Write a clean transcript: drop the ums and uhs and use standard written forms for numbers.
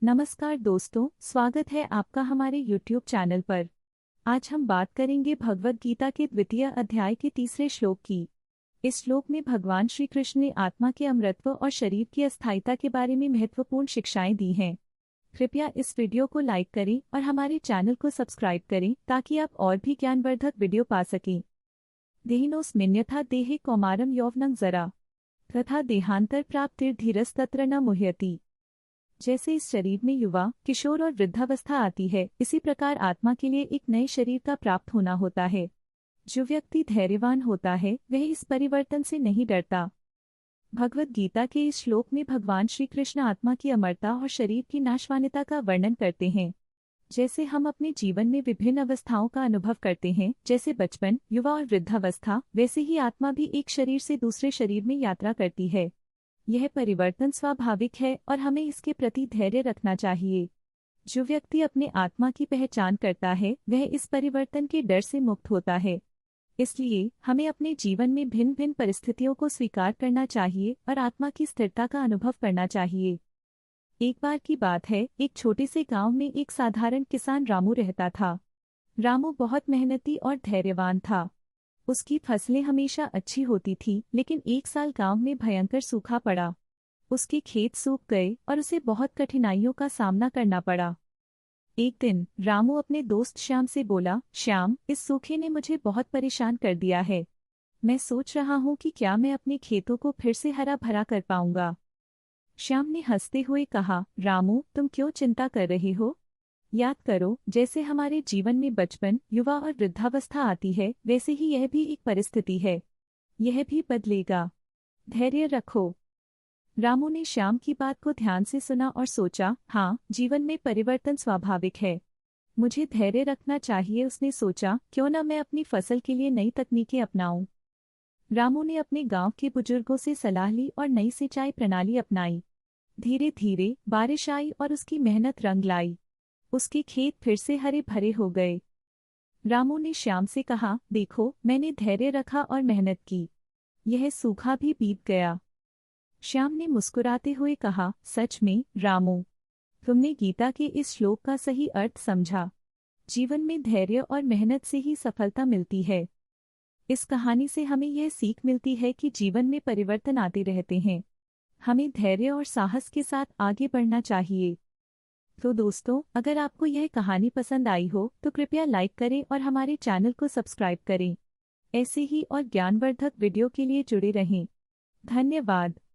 नमस्कार दोस्तों, स्वागत है आपका हमारे YouTube चैनल पर। आज हम बात करेंगे भगवद गीता के 2वें अध्याय के 3 श्लोक की। इस श्लोक में भगवान श्री कृष्ण ने आत्मा के अमरत्व और शरीर की अस्थायीता के बारे में महत्वपूर्ण शिक्षाएं दी हैं। कृपया इस वीडियो को लाइक करें और हमारे चैनल को सब्सक्राइब करें ताकि आप और भी ज्ञानवर्धक वीडियो पा सकें। देहिनोऽस्मिन्यथा देहे कौमारं यौवनं जरा तथा देहांतर प्राप्तिर्धीरस्तत्र न मुह्यति। जैसे इस शरीर में युवा, किशोर और वृद्धावस्था आती है, इसी प्रकार आत्मा के लिए एक नए शरीर का प्राप्त होना होता है। जो व्यक्ति धैर्यवान होता है वह इस परिवर्तन से नहीं डरता। भगवद गीता के इस श्लोक में भगवान श्री कृष्ण आत्मा की अमरता और शरीर की नाशवानिता का वर्णन करते हैं। जैसे हम अपने जीवन में विभिन्न अवस्थाओं का अनुभव करते हैं, जैसे बचपन, युवा और वृद्धावस्था, वैसे ही आत्मा भी एक शरीर से दूसरे शरीर में यात्रा करती है। यह परिवर्तन स्वाभाविक है और हमें इसके प्रति धैर्य रखना चाहिए। जो व्यक्ति अपने आत्मा की पहचान करता है वह इस परिवर्तन के डर से मुक्त होता है। इसलिए हमें अपने जीवन में भिन्न भिन्न परिस्थितियों को स्वीकार करना चाहिए और आत्मा की स्थिरता का अनुभव करना चाहिए। एक बार की बात है, एक छोटे से गांव में एक साधारण किसान रामू रहता था। रामू बहुत मेहनती और धैर्यवान था। उसकी फसलें हमेशा अच्छी होती थी, लेकिन एक साल गांव में भयंकर सूखा पड़ा। उसके खेत सूख गए और उसे बहुत कठिनाइयों का सामना करना पड़ा। एक दिन रामू अपने दोस्त श्याम से बोला, श्याम, इस सूखे ने मुझे बहुत परेशान कर दिया है। मैं सोच रहा हूँ कि क्या मैं अपने खेतों को फिर से हरा भरा कर पाऊंगा। श्याम ने हंसते हुए कहा, रामू, तुम क्यों चिंता कर रहे हो? याद करो, जैसे हमारे जीवन में बचपन, युवा और वृद्धावस्था आती है, वैसे ही यह भी एक परिस्थिति है। यह भी बदलेगा। धैर्य रखो। रामू ने श्याम की बात को ध्यान से सुना और सोचा, हाँ, जीवन में परिवर्तन स्वाभाविक है। मुझे धैर्य रखना चाहिए। उसने सोचा, क्यों न मैं अपनी फसल के लिए नई तकनीकें अपनाऊं। रामू ने अपने गांव के बुजुर्गों से सलाह ली और नई सिंचाई प्रणाली अपनाई। धीरे धीरे बारिश आई और उसकी मेहनत रंग लाई। उसके खेत फिर से हरे भरे हो गए। रामू ने श्याम से कहा, देखो, मैंने धैर्य रखा और मेहनत की। यह सूखा भी बीत गया। श्याम ने मुस्कुराते हुए कहा, सच में रामू, तुमने गीता के इस श्लोक का सही अर्थ समझा। जीवन में धैर्य और मेहनत से ही सफलता मिलती है। इस कहानी से हमें यह सीख मिलती है कि जीवन में परिवर्तन आते रहते हैं। हमें धैर्य और साहस के साथ आगे बढ़ना चाहिए। तो दोस्तों, अगर आपको यह कहानी पसंद आई हो तो कृपया लाइक करें और हमारे चैनल को सब्सक्राइब करें। ऐसे ही और ज्ञानवर्धक वीडियो के लिए जुड़े रहें। धन्यवाद।